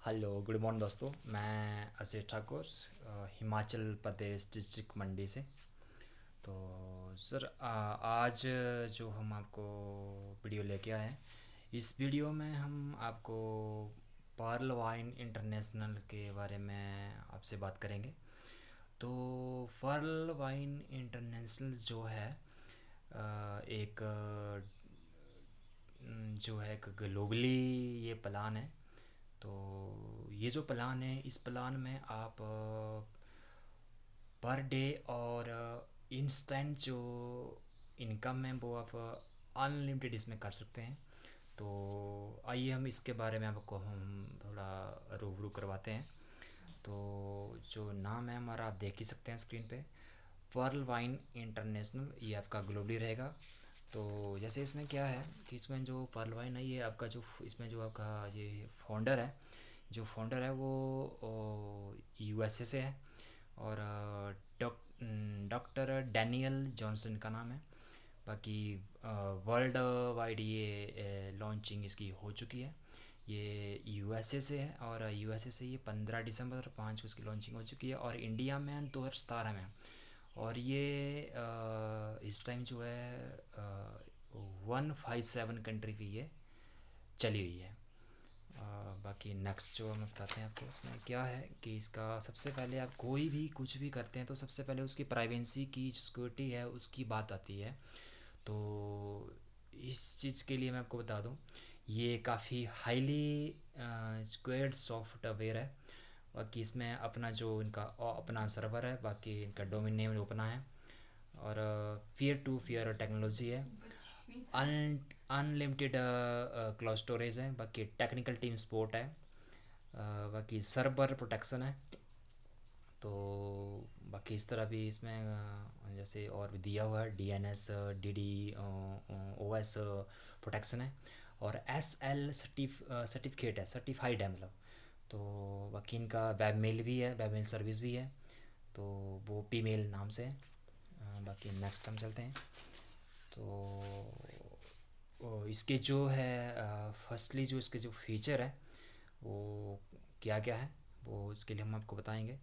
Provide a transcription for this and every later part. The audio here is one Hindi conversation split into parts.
हेलो गुड मॉर्निंग दोस्तों। मैं अजय ठाकुर, हिमाचल प्रदेश डिस्ट्रिक्ट मंडी से। तो सर, आज जो हम आपको वीडियो लेके आए हैं, इस वीडियो में हम आपको पर्ल वाइन इंटरनेशनल के बारे में आपसे बात करेंगे। तो पर्ल वाइन इंटरनेशनल जो है एक जो है एक ग्लोबली ये प्लान है। तो ये जो प्लान है, इस प्लान में आप पर डे और इंस्टेंट जो इनकम है वो आप अनलिमिटेड इसमें कर सकते हैं। तो आइए हम इसके बारे में आपको हम थोड़ा रूबरू करवाते हैं। तो जो नाम है हमारा, आप देख ही सकते हैं स्क्रीन पे, पर्ल वाइन इंटरनेशनल, ये आपका ग्लोबली रहेगा। तो जैसे इसमें क्या है कि इसमें जो पर्ल वाइन है, ये आपका जो इसमें जो आपका ये फाउंडर है, जो फाउंडर है वो यूएसए से है। और डॉक्टर डैनियल जॉनसन का नाम है। बाकी वर्ल्ड वाइड ये लॉन्चिंग इसकी हो चुकी है। ये यूएसए से है और यूएसए से ये 15 दिसंबर 5 को इसकी लॉन्चिंग हो चुकी है। और इंडिया में 2017 में। और ये इस टाइम जो है 157 कंट्री पे ये चली हुई है। बाकी नेक्स्ट जो हम बताते हैं आपको, इसमें क्या है कि इसका सबसे पहले आप कोई भी कुछ भी करते हैं तो सबसे पहले उसकी प्राइवेसी की जो सिक्योरिटी है उसकी बात आती है। तो इस चीज़ के लिए मैं आपको बता दूं, ये काफ़ी हाईली स्क्वेयर्ड सॉफ्टवेयर है। बाकी इसमें अपना जो इनका अपना सर्वर है, बाकी इनका डोमेन नेम जो अपना है। और पीयर टू पीयर टेक्नोलॉजी है। अनलिमिटेड क्लाउड स्टोरेज है। बाकी टेक्निकल टीम सपोर्ट है। बाकी सर्वर प्रोटेक्शन है। तो बाकी इस तरह भी इसमें जैसे और भी दिया हुआ है, डीएनएस डीडी ओएस प्रोटेक्शन है। और एसएल सर्टिफिकेट है, सर्टिफाइड है मतलब। तो बाकी इनका वेब मेल भी है, वेब मेल सर्विस भी है। तो वो पीमेल नाम से है। बाकी नेक्स्ट हम चलते हैं। तो इसके जो है फर्स्टली जो इसके जो फीचर है वो क्या क्या है, वो इसके लिए हम आपको बताएंगे।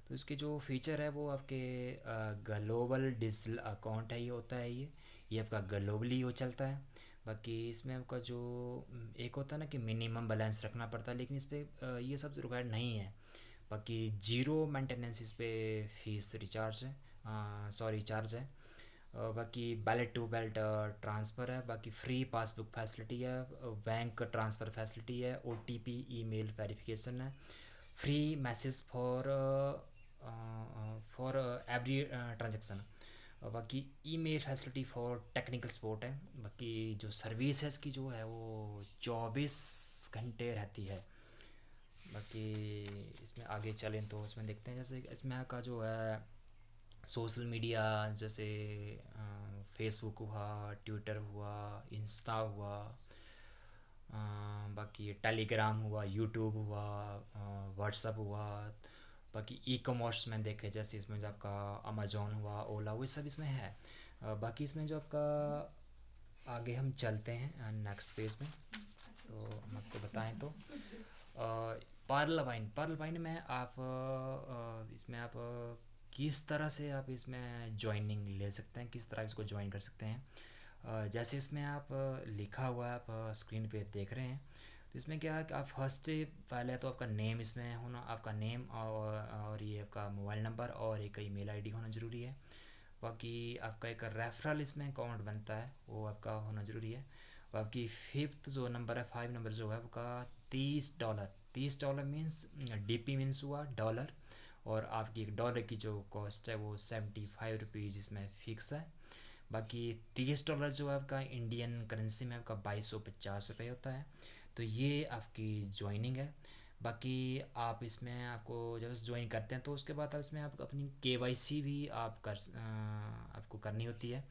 तो इसके जो फीचर है वो आपके ग्लोबल डिजिटल अकाउंट है, ये होता है ये आपका ग्लोबली वो चलता है। बाकी इसमें आपका जो एक होता है ना कि मिनिमम बैलेंस रखना पड़ता है, लेकिन इस पर ये सब रिक्वायर्ड नहीं है। बाकी जीरो मेंटेनेंस इस पर फीस रिचार्ज है, सॉरी चार्ज है। बाकी बैलेट टू बैलेट ट्रांसफ़र है। बाकी फ्री पासबुक फैसिलिटी है। बैंक ट्रांसफ़र फैसिलिटी है। ओटीपी ईमेल वेरिफिकेशन है। Free message for every transaction. बाकी email facility for technical support है। बाकी जो सर्विस है इसकी जो है वो 24 घंटे रहती है। बाकी इसमें आगे चलें तो इसमें देखते हैं, जैसे इसमें का जो है सोशल मीडिया, जैसे फेसबुक हुआ, ट्विटर हुआ, इंस्टा हुआ, बाकी टेलीग्राम हुआ, यूट्यूब हुआ, व्हाट्सअप हुआ। बाकी ई कॉमर्स में देखे जैसे इसमें जो आपका अमेजोन हुआ, ओला, वो सब इसमें है। बाकी इसमें जो आपका आगे हम चलते हैं नेक्स्ट पेज में। तो हम आपको बताएं तो पर्ल वाइन में आप इसमें आप किस तरह से आप इसमें ज्वाइनिंग ले सकते हैं, किस तरह इसको ज्वाइन कर सकते हैं। जैसे इसमें आप लिखा हुआ है, आप स्क्रीन पे देख रहे हैं। तो इसमें क्या है कि आप फर्स्ट पहले तो आपका नेम इसमें होना, आपका नेम और ये आपका मोबाइल नंबर और एक ईमेल आईडी होना ज़रूरी है। बाकी आपका एक रेफरल इसमें अकाउंट बनता है, वो आपका होना ज़रूरी है। बाकी फिफ्थ जो नंबर है, 5 नंबर जो है आपका $30। $30 मीन्स डीपी मीन्स हुआ डॉलर। और आपकी एक डॉलर की जो कॉस्ट है वो ₹75 इसमें फ़िक्स है। बाकी $30 जो है आपका इंडियन करेंसी में आपका 2250 होता है। तो ये आपकी ज्वाइनिंग है। बाकी आप इसमें आपको जब ज्वाइन करते हैं तो उसके बाद इसमें आप अपनी केवाईसी भी आपको करनी होती है।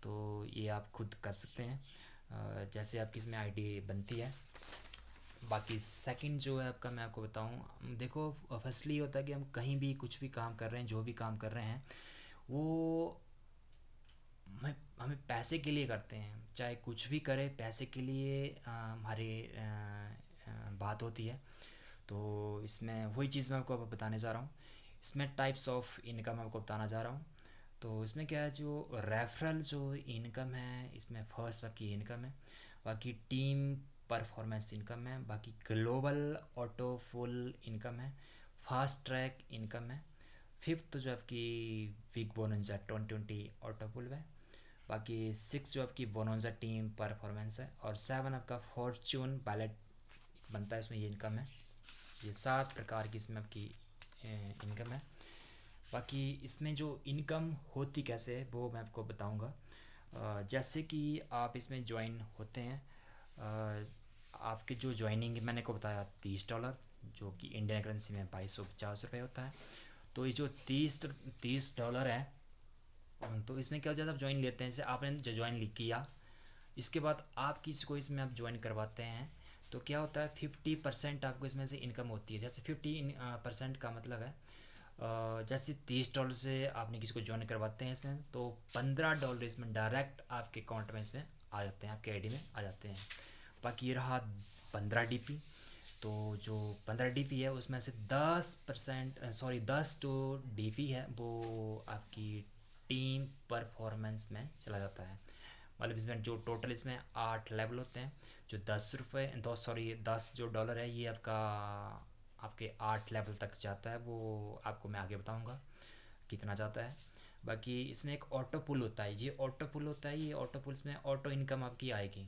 तो ये आप खुद कर सकते हैं जैसे आपकी इसमें आईडी बनती है। बाकी सेकंड जो है आपका, मैं आपको बताऊं, देखो फर्स्टली होता है कि हम कहीं भी कुछ भी काम कर रहे हैं, जो भी काम कर रहे हैं वो हमें पैसे के लिए करते हैं। चाहे कुछ भी करें पैसे के लिए हमारी बात होती है। तो इसमें वही चीज़ मैं आपको अब बताने जा रहा हूँ। इसमें टाइप्स ऑफ इनकम आपको बताना जा रहा हूँ। तो इसमें क्या है, जो रेफरल जो इनकम है, इसमें फर्स्ट आपकी इनकम है, बाकी टीम परफॉर्मेंस इनकम है, बाकी ग्लोबल ऑटो फुल इनकम है, फास्ट ट्रैक इनकम है, फिफ्थ जो आपकी बिग बोनंजा 2020 ऑटो पुल है, बाकी सिक्स जो आपकी बोनोजा टीम परफॉर्मेंस है, और सेवन आपका फॉर्च्यून बैलेट बनता है, इसमें ये इनकम है। ये 7 प्रकार की इसमें आपकी इनकम है। बाकी इसमें जो इनकम होती कैसे है वो मैं आपको बताऊंगा। जैसे कि आप इसमें ज्वाइन होते हैं, आपके जो ज्वाइनिंग मैंने को बताया $30, जो कि इंडियन करेंसी में 2250 होता है। तो ये जो तीस डॉलर है, तो इसमें क्या हो जाता है, आप ज्वाइन लेते हैं, जैसे आपने जो ज्वाइन किया, इसके बाद आप किसी को इसमें आप ज्वाइन करवाते हैं, तो क्या होता है 50% आपको इसमें से इनकम होती है। जैसे 50% का मतलब है, जैसे $30 से आपने किसी को ज्वाइन करवाते हैं इसमें, तो $15 इसमें डायरेक्ट आपके अकाउंट में इसमें आ जाते हैं, आपके आईडी में आ जाते हैं। बाकी ये रहा 15 DP। तो जो 15 DP है उसमें से 10 जो DP है वो आपकी टीम परफॉर्मेंस में चला जाता है। मतलब इसमें जो टोटल इसमें 8 लेवल होते हैं, जो 10 जो डॉलर है ये आपका आपके 8 लेवल तक जाता है, वो आपको मैं आगे बताऊंगा कितना जाता है। बाकी इसमें एक ऑटो पुल होता है, ये ऑटो पुल होता है, ये ऑटो पुल में ऑटो इनकम आपकी आएगी,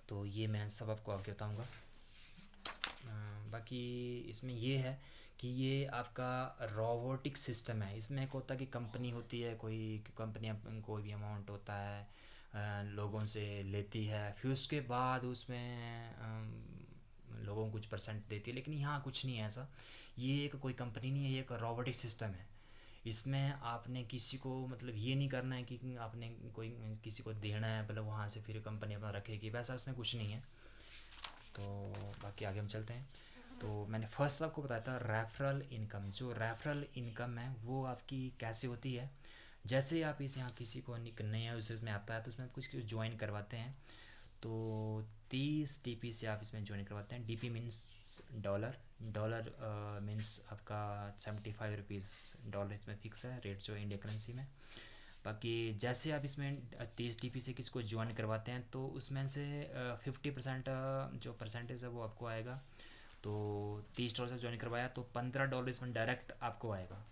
तो ये मैं सब आपको आगे बताऊंगा। बाकी इसमें ये है कि ये आपका रोबोटिक सिस्टम है। इसमें एक होता है कि कंपनी होती है, कोई कंपनी कोई भी अमाउंट होता है लोगों से लेती है, फिर उसके बाद उसमें लोगों को कुछ परसेंट देती है, लेकिन यहाँ कुछ नहीं है ऐसा। ये एक कोई कंपनी नहीं है, ये एक रोबोटिक सिस्टम है। इसमें आपने किसी को मतलब ये नहीं करना है कि आपने कोई किसी को देना है, मतलब वहाँ से फिर कंपनी अपना रखेगी, वैसा उसमें कुछ नहीं है। तो बाकी आगे हम चलते हैं। तो मैंने फर्स्ट आपको बताया था रेफरल इनकम। जो रेफरल इनकम है वो आपकी कैसे होती है, जैसे आप इस यहाँ किसी को नया यूजर्स में आता है तो उसमें आप कुछ ज्वाइन करवाते हैं, तो 30 DP से आप इसमें ज्वाइन करवाते हैं। DP means dollar, dollar means आपका ₹75 डॉलर इसमें फिक्स है रेट जो इंडिया करेंसी में। बाकी जैसे आप इसमें 30 DP से किसको ज्वाइन करवाते हैं तो उसमें से 50% जो परसेंटेज है वो आपको आएगा। तो $30 से ज्वाइन करवाया तो $15 इसमें डायरेक्ट आपको आएगा।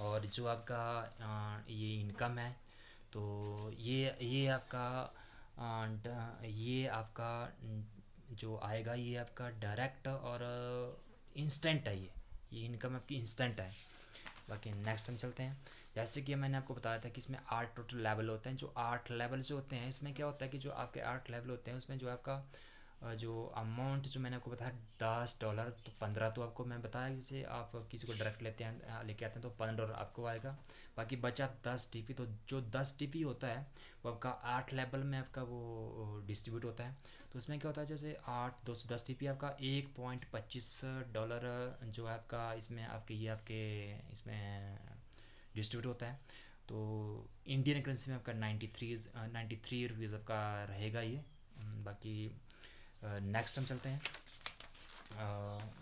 और जो आपका ये इनकम है, तो ये आपका ये आपका जो आएगा ये आपका डायरेक्ट और इंस्टेंट है। ये इनकम आपकी इंस्टेंट है। बाकी नेक्स्ट हम चलते हैं। जैसे कि मैंने आपको बताया था कि इसमें 8 टोटल लेवल होते हैं। जो 8 लेवल से होते हैं, इसमें क्या होता है कि जो आपके 8 लेवल होते हैं उसमें जो आपका जो अमाउंट जो मैंने आपको बताया $10, तो 15 तो आपको मैं बताया, जैसे आप किसी को डायरेक्ट लेते हैं लेके आते हैं तो $15 आपको आएगा। बाकी बचा 10 DP। तो जो 10 DP होता है वो आपका 8 लेवल में आपका वो डिस्ट्रीब्यूट होता है। तो उसमें क्या होता है, जैसे 8 210 DP आपका $1.25 जो है आपका इसमें आपके ये आपके इसमें डिस्ट्रीब्यूट होता है। तो इंडियन करेंसी में आपका 93 रुपीज़ आपका रहेगा ये। बाकी नेक्स्ट हम चलते हैं।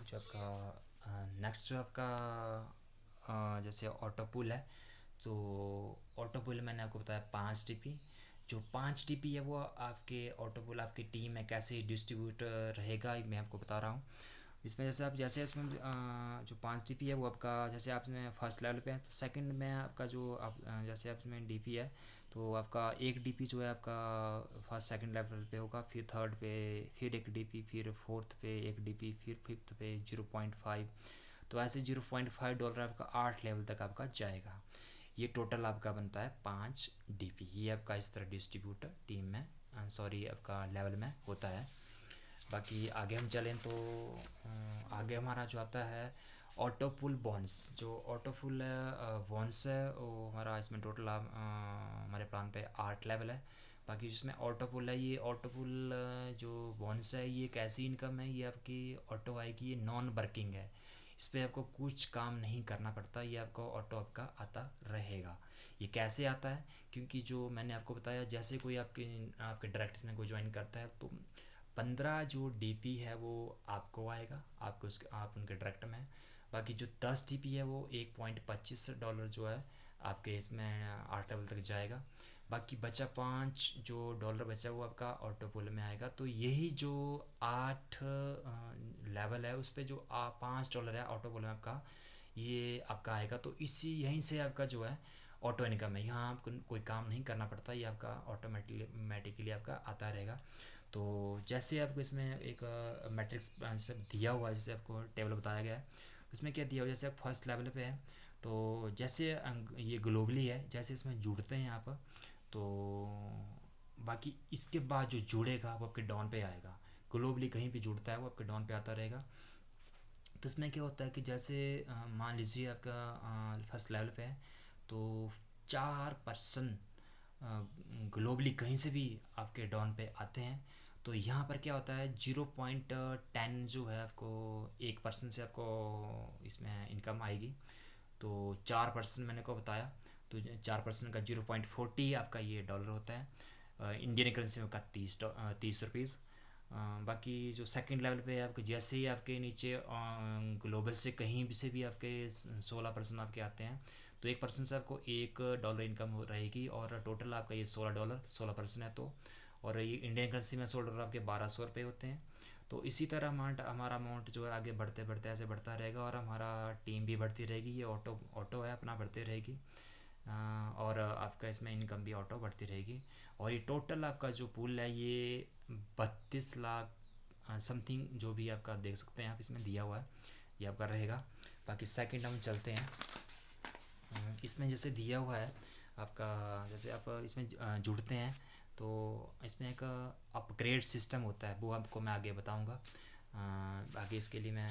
जो आपका नेक्स्ट जो आपका जैसे ऑटो पुल है, तो ऑटो पुल मैंने आपको बताया 5 DP। जो 5 DP है वो आपके ऑटो पुल आपकी टीम में कैसे डिस्ट्रीब्यूट रहेगा मैं आपको बता रहा हूँ। इसमें जैसे आप जैसे इसमें जो 5 DP है वो आपका, जैसे आप इसमें फर्स्ट लेवल पे है तो सेकंड में आपका जो आप जैसे आप इसमें DP है तो आपका एक DP जो है आपका फर्स्ट सेकंड लेवल पे होगा, फिर थर्ड पे फिर एक DP, फिर फोर्थ पे एक DP, फिर फिफ्थ पे 0.5। तो ऐसे $0.5 आपका 8 लेवल तक आपका जाएगा। ये टोटल आपका बनता है 5 DP। ये आपका इस तरह डिस्ट्रीब्यूट टीम में सॉरी आपका लेवल में होता है। बाकी आगे हम चलें तो आगे हमारा जो आता है ऑटो पुल बॉन्स। जो ऑटो पुल बॉन्स है वो हमारा इसमें टोटल हमारे प्लान पे 8 लेवल है। बाकी जिसमें ऑटो पुल है, ये ऑटो पुल जो बॉन्स है ये एक ऐसी इनकम है, ये आपकी ऑटो आएगी, ये नॉन वर्किंग है, इस पर आपको कुछ काम नहीं करना पड़ता, ये आपको ऑटो आपका आता रहेगा। ये कैसे आता है, क्योंकि जो मैंने आपको बताया जैसे कोई आपके आपके डायरेक्ट इसमें कोई ज्वाइन करता है तो 15 जो डीपी है वो आपको आएगा, आपको उसके आप उनके डायरेक्ट में। बाकी जो 10 डीपी है वो $1.25 जो है आपके इसमें आठ लेवल तक जाएगा। बाकी बचा 5 जो डॉलर बचा वो आपका ऑटो पुल में आएगा। तो यही जो 8 लेवल है उस पर जो $5 है ऑटो पुल में आपका ये आपका आएगा। तो इसी यहीं से आपका जो है ऑटो इनकम है, यहाँ आपको कोई काम नहीं करना पड़ता, ये आपका ऑटोमेटिकली आपका आता रहेगा। तो जैसे आपको इसमें एक मैट्रिक्स सब दिया हुआ है, जैसे आपको टेबल बताया गया है उसमें क्या दिया हुआ है, जैसे आप फर्स्ट लेवल पे है तो जैसे ये ग्लोबली है, जैसे इसमें जुड़ते हैं आप तो बाकी इसके बाद जो जुड़ेगा वो आपके डाउन पे आएगा। ग्लोबली कहीं भी जुड़ता है वो आपके डाउन पे आता रहेगा। तो इसमें क्या होता है कि जैसे मान लीजिए आपका फर्स्ट लेवल पे है तो 4% ग्लोबली कहीं से भी आपके डाउन पे आते हैं तो यहाँ पर क्या होता है 0.10 जो है आपको 1% से आपको इसमें इनकम आएगी। तो 4% मैंने को बताया, तो 4% का 0.40 आपका ये डॉलर होता है, इंडियन करेंसी में का 30 रुपीज़। बाकी जो सेकंड लेवल पे है आपके जैसे ही आपके नीचे ग्लोबल से कहीं भी से भी आपके 16% आपके आते हैं तो 1% से आपको $1 इनकम हो रहेगी और टोटल आपका ये $16 16% है। तो और ये इंडियन करेंसी में $16 आपके 1200 रुपये होते हैं। तो इसी तरह हमारा अमाउंट जो है आगे बढ़ते बढ़ते ऐसे बढ़ता रहेगा और हमारा टीम भी बढ़ती रहेगी। ये ऑटो ऑटो है अपना बढ़ती रहेगी और आपका इसमें इनकम भी ऑटो बढ़ती रहेगी। और ये टोटल आपका जो पूल है ये 32 लाख समथिंग जो भी आपका देख सकते हैं आप इसमें दिया हुआ है ये आपका रहेगा। बाकी सेकंड हम चलते हैं, इसमें जैसे दिया हुआ है आपका, जैसे आप इसमें जुड़ते हैं तो इसमें एक अपग्रेड सिस्टम होता है वो आपको मैं आगे बताऊंगा। आगे इसके लिए मैं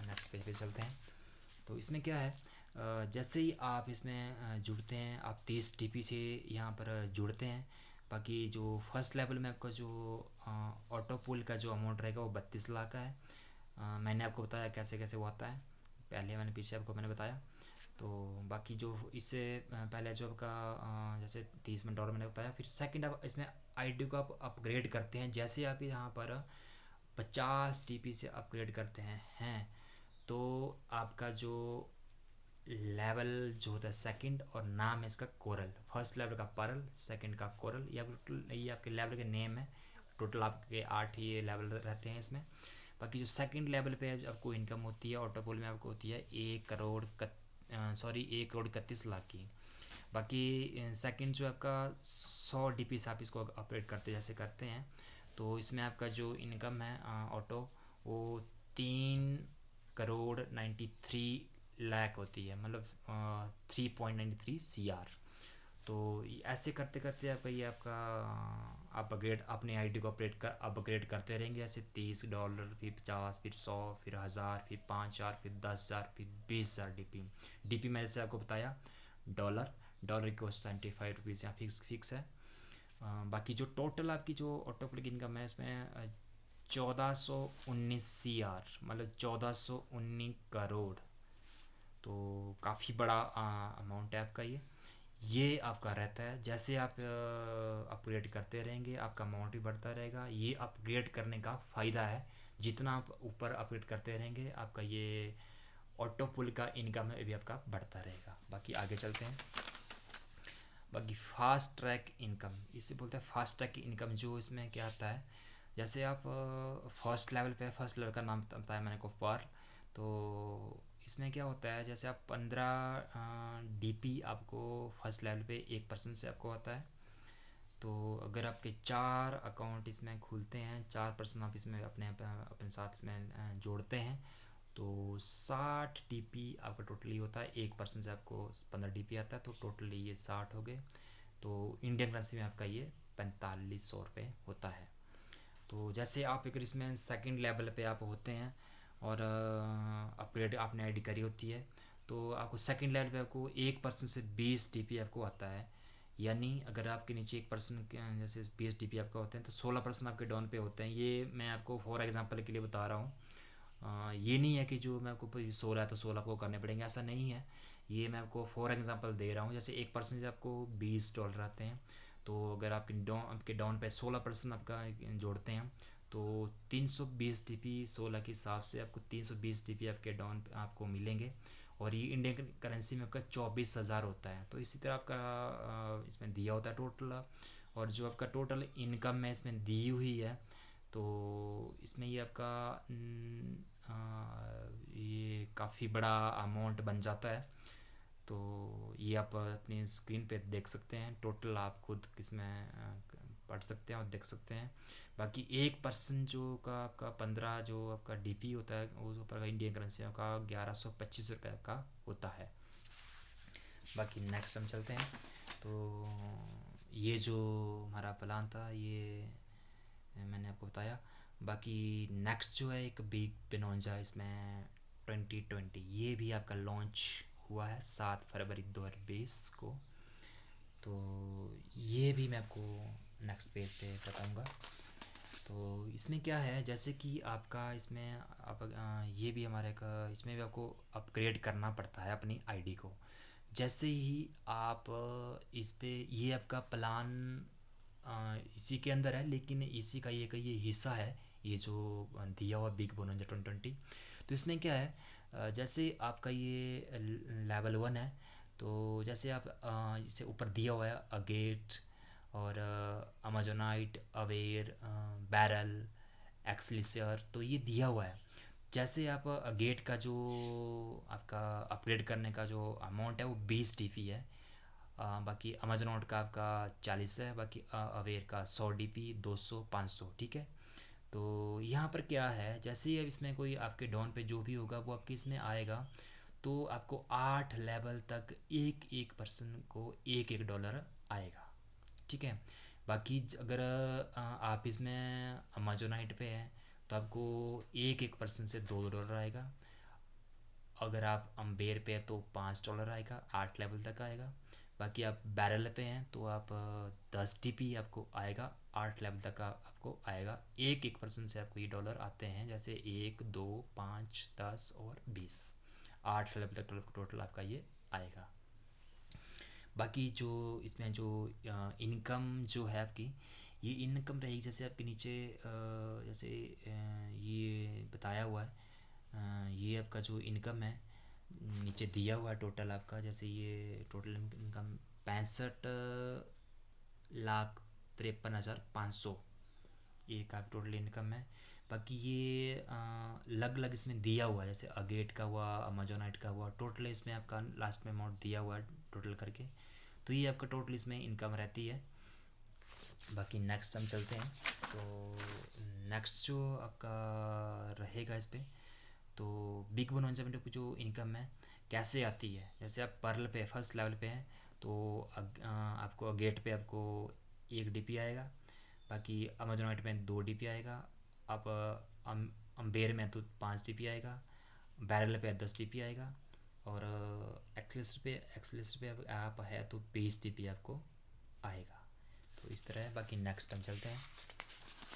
नेक्स्ट पेज पे चलते हैं। तो इसमें क्या है जैसे ही आप इसमें जुड़ते हैं आप 30 टीपी से यहाँ पर जुड़ते हैं। बाकी जो फर्स्ट लेवल में आपका जो ऑटो पुल का जो अमाउंट रहेगा वो 32 लाख का है। मैंने आपको बताया कैसे कैसे वो आता है, पहले मैंने पीछे आपको मैंने बताया। तो बाकी जो इससे पहले जो आपका जैसे 30 डॉलर मैंने बताया, फिर सेकंड आप इसमें आईडी को आप अपग्रेड करते हैं। जैसे आप यहाँ पर 50 टीपी से अपग्रेड करते हैं तो आपका जो लेवल जो होता है सेकंड और नाम है इसका कोरल, फर्स्ट लेवल का परल, सेकंड का कोरल, ये आपके लेवल के नेम है। टोटल आपके 8 ये लेवल रहते हैं इसमें। बाकी जो सेकंड लेवल पे आपको इनकम होती है ऑटो पोल में आपको होती है 1 करोड़ 31 लाख की। बाकी सेकंड जो आपका 100 डीपी से आप इसको अपडेट करते जैसे करते हैं तो इसमें आपका जो इनकम है ऑटो वो 3 करोड़ 93 लाख होती है, मतलब 3.93 CR। तो ऐसे करते करते आपका ये आपका अपग्रेड अपने आईडी को अपग्रेड करते रहेंगे, ऐसे $30 फिर 50 फिर 100 फिर 1000 फिर 5000 फिर 10,000 फिर 20,000 डीपी में जैसे आपको बताया डॉलर डॉलर की कॉस्ट 75 रुपीज़ यहाँ फिक्स है। बाकी जो टोटल आपकी जो ऑटो क्लिक इनकम है इसमें 1419 CR, मतलब 1419 करोड़। तो काफ़ी बड़ा अमाउंट है आपका ये आपका रहता है। जैसे आप अपग्रेड करते रहेंगे आपका अमाउंट भी बढ़ता रहेगा। ये अपग्रेड करने का फ़ायदा है, जितना आप ऊपर अपग्रेड करते रहेंगे आपका ये ऑटो पुल का इनकम है भी आपका बढ़ता रहेगा। बाकी आगे चलते हैं। बाकी फास्ट ट्रैक इनकम इसे बोलते हैं। फास्ट ट्रैक इनकम जो इसमें क्या आता है, जैसे आप फर्स्ट लेवल पे, फर्स्ट लेवल का नाम बताया मैंने को पर। तो इसमें क्या होता है जैसे आप 15 डीपी आपको फर्स्ट लेवल पे 1% से आपको आता है। तो अगर आपके 4 अकाउंट इसमें खुलते हैं, 4% आप इसमें अपने साथ में जोड़ते हैं तो 60 डीपी आपका टोटली होता है। 1% से आपको 15 डीपी आता है तो टोटली ये 60 हो गए। तो इंडियन करेंसी में आपका ये 4500 रुपये होता है। तो जैसे आप अगर इसमें सेकंड लेवल पे आप होते हैं और अपग्रेड आपने आईडी करी होती है तो आपको सेकंड लेवल पे आपको 1% से 20 डीपी आपको आता है। यानी अगर आपके नीचे 1% जैसे 20 डीपी आपका होते हैं तो 16% आपके डाउन पे होते हैं। ये मैं आपको फॉर एग्जांपल के लिए बता रहा हूँ। ये नहीं है कि जो मैं आपको 16 है तो 16 आपको करने पड़ेंगे, ऐसा नहीं है। ये मैं आपको फॉर एग्जांपल दे रहा हूँ। जैसे 1% से आपको $20 आते हैं तो अगर आपके डाउन पे 16% आपका जोड़ते हैं तो 320 DP 16 के हिसाब से आपको 320 DP आपके डाउन आपको मिलेंगे। और ये इंडियन करेंसी में आपका 24,000 होता है। तो इसी तरह आपका इसमें दिया होता है टोटल। और जो आपका टोटल इनकम है इसमें दी हुई है। तो इसमें ये आपका ये काफ़ी बड़ा अमाउंट बन जाता है। तो ये आप अपनी स्क्रीन पे देख सकते हैं, टोटल आप खुद इसमें पढ़ सकते हैं और देख सकते हैं। बाकी 1% जो का आपका 15 जो आपका DP होता है वो ऊपर का इंडियन करेंसी का 1125 रुपये का होता है। बाकी नेक्स्ट हम चलते हैं। तो ये जो हमारा प्लान था ये मैंने आपको बताया। बाकी नेक्स्ट जो है एक बिग बिनोंजा इसमें 2020 ये भी आपका लॉन्च हुआ है 7 फरवरी 2020 को। तो ये भी मैं आपको नेक्स्ट पेज पे बताऊंगा। तो इसमें क्या है, जैसे कि आपका इसमें आप ये भी हमारे का इसमें भी आपको अपग्रेड करना पड़ता है अपनी आईडी को। जैसे ही आप इस पे ये आपका प्लान इसी के अंदर है, लेकिन इसी का ये हिस्सा है ये जो दिया हुआ बिग बोनस 2020। तो इसमें क्या है, जैसे आपका ये लेवल 1 है। तो जैसे आप जैसे ऊपर दिया हुआ है अगेट और अमेजोनाइट अवेयर बैरल एक्सलिसियर, तो ये दिया हुआ है। जैसे आप गेट का जो आपका अपग्रेड करने का जो अमाउंट है वो 20 DP है। बाकी अमेजोनॉट का आपका 40 है। बाकी अवेयर का 100 DP 200 500 ठीक है। तो यहाँ पर क्या है, जैसे ही अब इसमें कोई आपके डाउन पे जो भी होगा वो आपके इसमें आएगा। तो आपको 8 लेवल तक एक एक पर्सन को $1 आएगा, ठीक है। बाकी अगर आप इसमें अमेजोनाइट पे हैं तो आपको एक एक पर्सन से $2 आएगा। अगर आप अम्बेर पे हैं तो $5 आएगा, 8 लेवल तक आएगा। बाकी आप बैरल पे हैं तो आप 10 DP आपको आएगा, 8 लेवल तक आपको आएगा। एक एक पर्सन से आपको ये डॉलर आते हैं, जैसे 1 2 5 10 और 20, 8 लेवल तक टोटल आपका ये आएगा। बाकी जो इसमें जो इनकम जो है आपकी, ये इनकम रहेगी जैसे आपके नीचे जैसे ये बताया हुआ है। ये आपका जो इनकम है नीचे दिया हुआ है टोटल आपका, जैसे ये टोटल इनकम 65,53,500 एक आप टोटल इनकम है। बाकी ये अलग अलग इसमें दिया हुआ है, जैसे अगेट का हुआ अमेजोनाइट का हुआ, टोटल इसमें आपका लास्ट में अमाउंट दिया हुआ है टोटल करके। तो ये आपका टोटल इसमें इनकम रहती है। बाकी नेक्स्ट हम चलते हैं। तो नेक्स्ट जो आपका रहेगा इस पर, तो बिग बोनस की जो इनकम है कैसे आती है, जैसे आप पर्ल पे फर्स्ट लेवल पे हैं तो आपको गेट पे आपको 1 DP आएगा। बाकी अमेजोनाइट में 2 DP आएगा। आप अम्बेर में तो 5 DP आएगा। बैरल पे 10 DP आएगा। और एक्सलिस्ट पे आप है तो 20 DP आपको आएगा। तो इस तरह है। बाकी नेक्स्ट हम चलते हैं।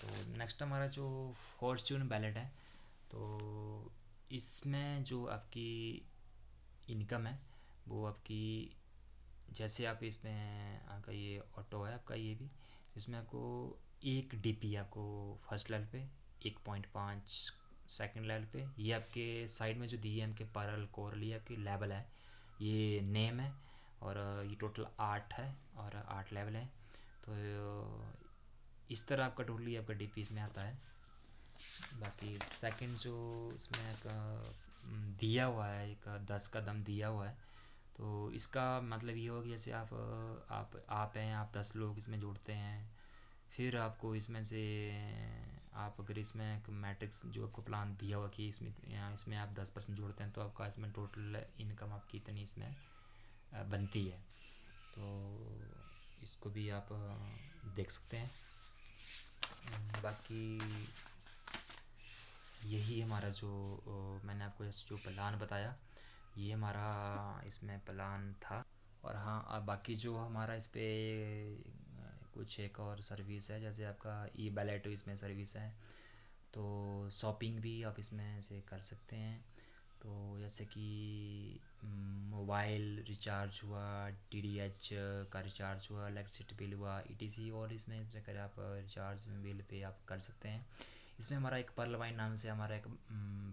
तो नेक्स्ट हमारा जो फॉर्च्यून बैलेट है, तो इसमें जो आपकी इनकम है वो आपकी, जैसे आप इसमें आपका ये ऑटो है आपका, ये भी इसमें आपको 1 DP आपको फर्स्ट लेवल पे, 1.5 सेकंड लेवल पे, ये आपके साइड में जो DM के पैरल कोरल ये आपके लेवल है, ये नेम है। और ये टोटल 8 है और 8 लेवल है। तो इस तरह आपका टोटली आपका DP इसमें आता है। बाकी सेकंड जो इसमें दिया हुआ है एक 10 का दम दिया हुआ है। तो इसका मतलब ये होगा कि जैसे आप हैं, आप 10 लोग इसमें जोड़ते हैं, फिर आपको इसमें से आप अगर इसमें एक मैट्रिक्स जो आपको प्लान दिया हुआ कि इसमें आप 10% जोड़ते हैं तो आपका इसमें टोटल इनकम आपकी इतनी इसमें बनती है। तो इसको भी आप देख सकते हैं। बाकी यही हमारा जो मैंने आपको जो प्लान बताया ये हमारा इसमें प्लान था। और हाँ, अब बाकी जो हमारा इस पे कुछ एक और सर्विस है, जैसे आपका ई बैलेट इसमें सर्विस है। तो शॉपिंग भी आप इसमें से कर सकते हैं। तो जैसे कि मोबाइल रिचार्ज हुआ, DTH का रिचार्ज हुआ, इलेक्ट्रिसिटी बिल हुआ, ETC, और इसमें इस तरह आप रिचार्ज बिल पे आप कर सकते हैं। इसमें हमारा एक पर्लवाइन नाम से हमारा एक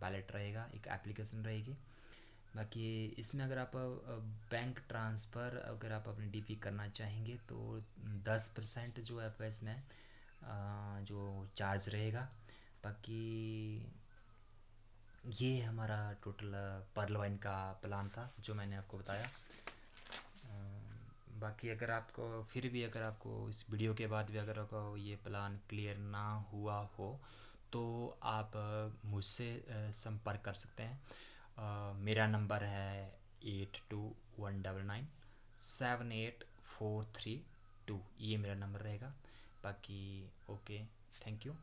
वैलेट रहेगा, एक एप्लीकेशन रहेगी। बाकी इसमें अगर आप बैंक ट्रांसफ़र अगर आप अपनी डीपी करना चाहेंगे तो 10% जो है आपका इसमें जो चार्ज रहेगा। बाकी ये हमारा टोटल पर्लवाइन का प्लान था जो मैंने आपको बताया। बाकी अगर आपको फिर भी अगर आपको इस वीडियो के बाद भी अगर आपको ये प्लान क्लियर ना हुआ हो तो आप मुझसे संपर्क कर सकते हैं। मेरा नंबर है 8219978432, ये मेरा नंबर रहेगा। बाकी ओके, थैंक यू।